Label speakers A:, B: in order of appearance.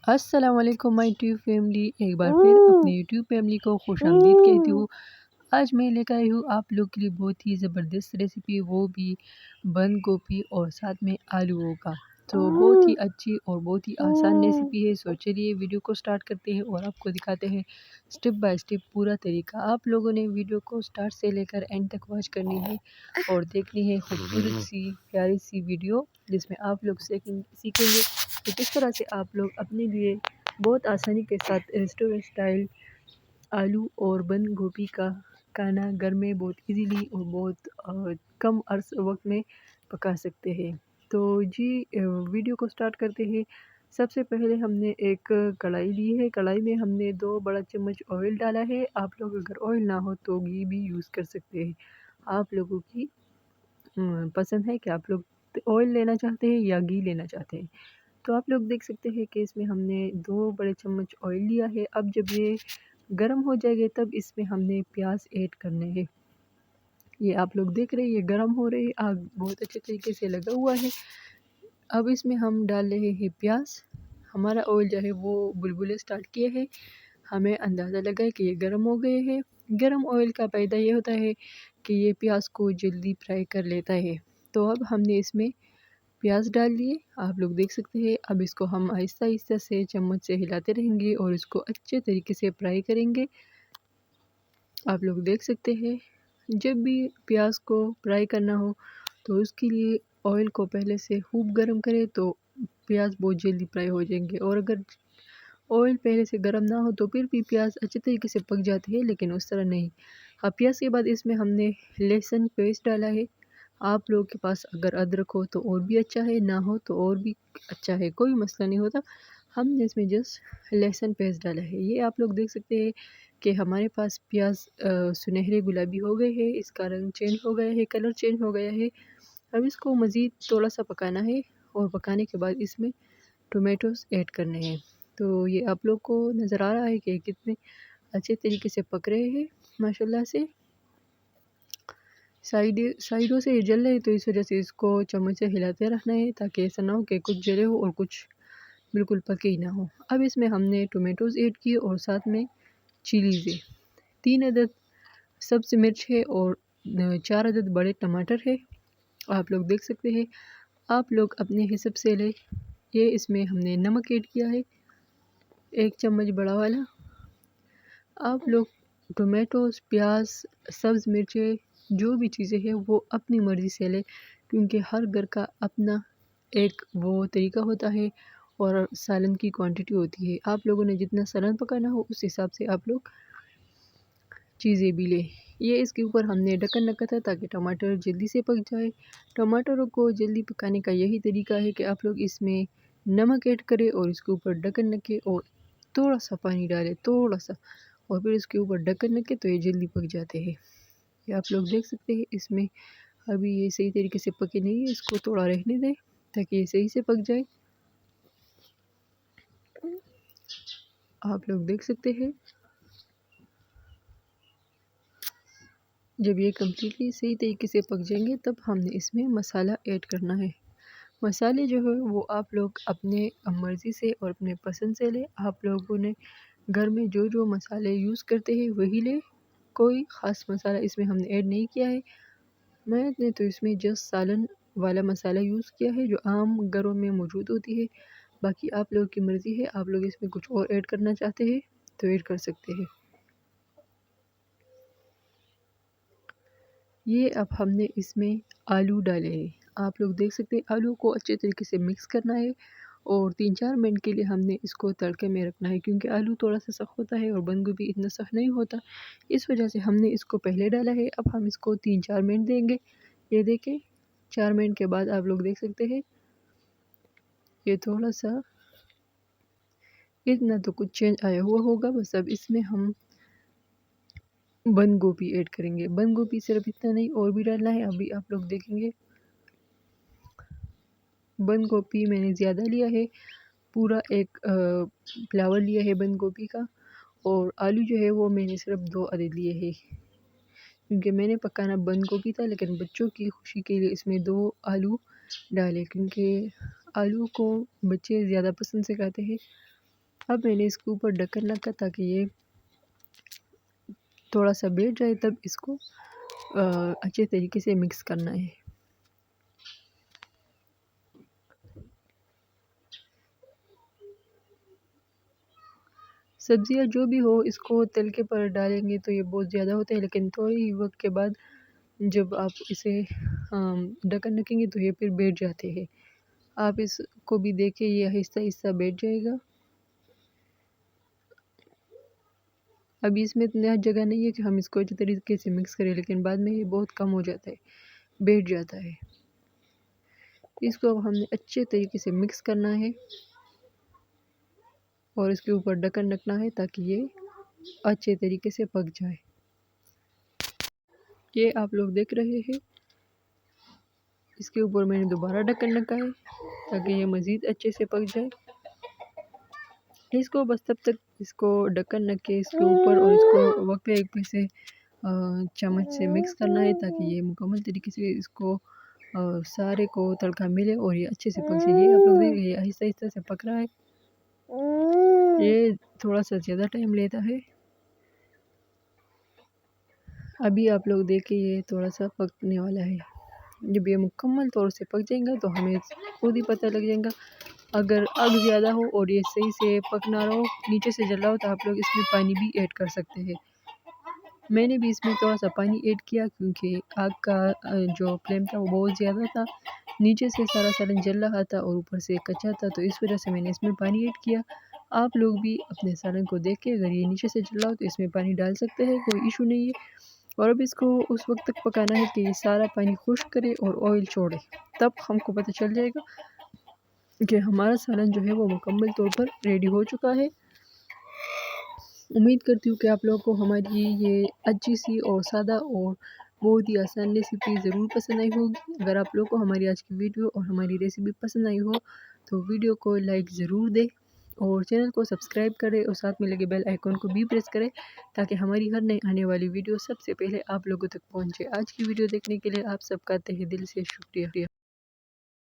A: अस्सलाम वालेकुम my YouTube family. एक बार फिर अपनी यूट्यूब फैमिली को खुशामदीद कहती हूँ। आज मैं लेकर आई हूँ आप लोग के लिए बहुत ही ज़बरदस्त रेसिपी, वो भी बंद गोभी और साथ में आलूओं का। तो बहुत ही अच्छी और बहुत ही आसान रेसिपी है। सो चलिए वीडियो को स्टार्ट करते हैं और आपको दिखाते हैं स्टेप बाय स्टेप पूरा तरीका। आप लोगों ने वीडियो को स्टार्ट से लेकर एंड तक वॉच करनी है और देखनी है खूबसूरत सी प्यारी सी वीडियो, जिसमें आप लोग सीखेंगे कि किस तरह से आप लोग अपने लिए बहुत आसानी के साथ रेस्टोरेंट स्टाइल आलू और बंद गोभी का खाना घर में बहुत इजीली और बहुत कम अर्स वक्त में पका सकते हैं। तो जी वीडियो को स्टार्ट करते हैं। सबसे पहले हमने एक कढ़ाई ली है। कढ़ाई में हमने 2 बड़ा चम्मच ऑयल डाला है। आप लोग अगर ऑयल ना हो तो घी भी यूज़ कर सकते हैं। आप लोगों की पसंद है कि आप लोग ऑयल लेना चाहते हैं या घी लेना चाहते हैं। तो आप लोग देख सकते हैं कि इसमें हमने 2 बड़े चम्मच ऑयल लिया है। अब जब ये गर्म हो जाएंगे तब इसमें हमने प्याज ऐड करने हैं। ये आप लोग देख रहे हैं ये गर्म हो रहे हैं, आग बहुत अच्छे तरीके से लगा हुआ है। अब इसमें हम डाल रहे हैं प्याज। हमारा ऑयल जो है वो बुलबुले स्टार्ट किए हैं। हमें अंदाज़ा लगा है कि ये गर्म हो गए हैं। गर्म ऑयल का फ़ायदा ये होता है कि ये प्याज को जल्दी फ्राई कर लेता है। तो अब हमने इसमें प्याज डाल लिए, आप लोग देख सकते हैं। अब इसको हम आहिस्ता-आहिस्ता से चम्मच से हिलाते रहेंगे और इसको अच्छे तरीके से फ्राई करेंगे। आप लोग देख सकते हैं, जब भी प्याज को फ्राई करना हो तो उसके लिए ऑयल को पहले से खूब गरम करें तो प्याज बहुत जल्दी फ्राई हो जाएंगे। और अगर ऑयल पहले से गरम ना हो तो फिर भी प्याज अच्छे तरीके से पक जाती है, लेकिन उस तरह नहीं। अब प्याज के बाद इसमें हमने लहसुन पेस्ट डाला है। आप लोगों के पास अगर अदरक हो तो और भी अच्छा है, ना हो तो और भी अच्छा है, कोई मसला नहीं होता। हमने इसमें जस्ट लहसुन पेस्ट डाला है। ये आप लोग देख सकते हैं कि हमारे पास प्याज सुनहरे गुलाबी हो गए हैं, इसका रंग चेंज हो गया है, कलर चेंज हो गया है। अब इसको मज़ीद थोड़ा सा पकाना है और पकाने के बाद इसमें टोमेटोज़ ऐड करने हैं। तो ये आप लोग को नज़र आ रहा है कि कितने अच्छे तरीके से पक रहे हैं माशाल्लाह से। साइडों से ये जल रहे तो इस वजह से इसको चम्मच से हिलाते रहना है, ताकि ऐसा ना हो कि कुछ जले हो और कुछ बिल्कुल पके ही ना हो। अब इसमें हमने टोमेटोज़ ऐड किए और साथ में चिलीज़ है। 3 अदद सब्ज़ मिर्च है और 4 अदद बड़े टमाटर है। आप लोग देख सकते हैं। आप लोग अपने हिसाब से लें। ये इसमें हमने नमक ऐड किया है 1 चम्मच बड़ा वाला। आप लोग टोमेटोज़, प्याज, सब्ज़ मिर्चें जो भी चीज़ें हैं वो अपनी मर्ज़ी से लें, क्योंकि हर घर का अपना एक वो तरीका होता है और सालन की क्वांटिटी होती है। आप लोगों ने जितना सालन पकाना हो उस हिसाब से आप लोग चीज़ें भी लें। ये इसके ऊपर हमने ढक्कन रखा था ताकि टमाटर जल्दी से पक जाए। टमाटरों को जल्दी पकाने का यही तरीका है कि आप लोग इसमें नमक ऐड करें और इसके ऊपर ढक्कन रखें और थोड़ा सा पानी डालें, थोड़ा सा, और फिर इसके ऊपर ढक्कन रखें तो ये जल्दी पक जाते हैं। ये आप लोग देख सकते हैं। इसमें अभी ये सही तरीके से पके नहीं है, इसको थोड़ा रहने दें ताकि ये सही से पक जाए। आप लोग देख सकते हैं। जब ये कम्प्लीटली सही तरीके से पक जाएंगे तब हमने इसमें मसाला ऐड करना है। मसाले जो है वो आप लोग अपने मर्ज़ी से और अपने पसंद से लें। आप लोगों ने घर में जो जो मसाले यूज़ करते हैं वही लें। कोई ख़ास मसाला इसमें हमने ऐड नहीं किया है। मैंने तो इसमें जस्ट सालन वाला मसाला यूज़ किया है जो आम घरों में मौजूद होती है। बाकी आप लोगों की मर्ज़ी है, आप लोग इसमें कुछ और ऐड करना चाहते हैं तो ऐड कर सकते हैं। ये अब हमने इसमें आलू डाले हैं। आप लोग देख सकते हैं। आलू को अच्छे तरीके से मिक्स करना है और 3-4 मिनट के लिए हमने इसको तड़के में रखना है, क्योंकि आलू थोड़ा सा सख्त होता है और बंद गोभी इतना सख्त नहीं होता। इस वजह से हमने इसको पहले डाला है। अब हम इसको 3-4 मिनट देंगे। ये देखें, 4 मिनट के बाद आप लोग देख सकते हैं ये थोड़ा सा इतना तो कुछ चेंज आया हुआ होगा। बस अब इसमें हम बंद गोभी ऐड करेंगे। बंद गोभी सिर्फ इतना नहीं और भी डालना है, अभी आप लोग देखेंगे। बंद गोभी मैंने ज़्यादा लिया है, पूरा एक फ्लावर लिया है बंद गोभी का। और आलू जो है वो मैंने सिर्फ 2 अदद लिए हैं, क्योंकि मैंने पकाना बंद गोभी था, लेकिन बच्चों की खुशी के लिए इसमें 2 आलू डाले, क्योंकि आलू को बच्चे ज़्यादा पसंद से खाते हैं। अब मैंने इसके ऊपर ढक्कन रखा ताकि ये थोड़ा सा बैठ जाए, तब इसको अच्छे तरीके से मिक्स करना है। सब्जियां जो भी हो इसको तल के पर डालेंगे तो ये बहुत ज़्यादा होते हैं, लेकिन थोड़ी वक्त के बाद जब आप इसे ढक्कन रखेंगे तो ये फिर बैठ जाते हैं। आप इसको भी देखिए, ये आहिस्ता आहिस्ता बैठ जाएगा। अभी इसमें इतना जगह नहीं है कि हम इसको अच्छी तरीके से मिक्स करें, लेकिन बाद में ये बहुत कम हो जाता है, बैठ जाता है। इसको अब हमने अच्छे तरीके से मिक्स करना है और इसके ऊपर ढक्कन रखना है ताकि ये अच्छे तरीके से पक जाए। ये आप लोग देख रहे हैं, इसके ऊपर मैंने दोबारा ढक्कन रखा है ताकि ये मज़ीद अच्छे से पक जाए। इसको बस तब तक इसको ढक्कन रख के इसके ऊपर और इसको वक्त पे एक से चम्मच से मिक्स करना है ताकि ये मुकम्मल तरीके से इसको सारे को तड़का मिले और ये अच्छे से पक जाए। ये आप लोग देखें, ये आहिस्ता आहिस्ता से पक रहा है। ये थोड़ा सा ज़्यादा टाइम लेता है। अभी आप लोग देखें, ये थोड़ा सा पकने वाला है। जब ये मुकम्मल तौर से पक जाएगा तो हमें खुद ही पता लग जाएगा। अगर आग ज़्यादा हो और ये सही से पक ना रहा हो, नीचे से जल रहा हो, तो आप लोग इसमें पानी भी ऐड कर सकते हैं। मैंने भी इसमें थोड़ा सा पानी ऐड किया क्योंकि आग का जो फ्लेम था वो बहुत ज़्यादा था, नीचे से सारा सालन जल रहा था और ऊपर से कच्चा था, तो इस वजह से मैंने इसमें पानी ऐड किया। आप लोग भी अपने सालन को देख के अगर ये नीचे से जल रहा हो तो इसमें पानी डाल सकते हैं, कोई इशू नहीं है। और अब इसको उस वक्त तक पकाना है कि ये सारा पानी खुश्क करे और ऑयल छोड़े, तब हमको पता चल जाएगा कि हमारा सालन जो है वो मुकम्मल तौर पर रेडी हो चुका है। उम्मीद करती हूँ कि आप लोगों को हमारी ये अच्छी सी और सादा और बहुत ही आसान रेसिपी ज़रूर पसंद आई होगी। अगर आप लोगों को हमारी आज की वीडियो और हमारी रेसिपी पसंद आई हो तो वीडियो को लाइक ज़रूर दें और चैनल को सब्सक्राइब करें और साथ में लगे बेल आइकॉन को भी प्रेस करें ताकि हमारी हर नई आने वाली वीडियो सबसे पहले आप लोगों तक पहुंचे। आज की वीडियो देखने के लिए आप सबका तहे दिल से शुक्रिया।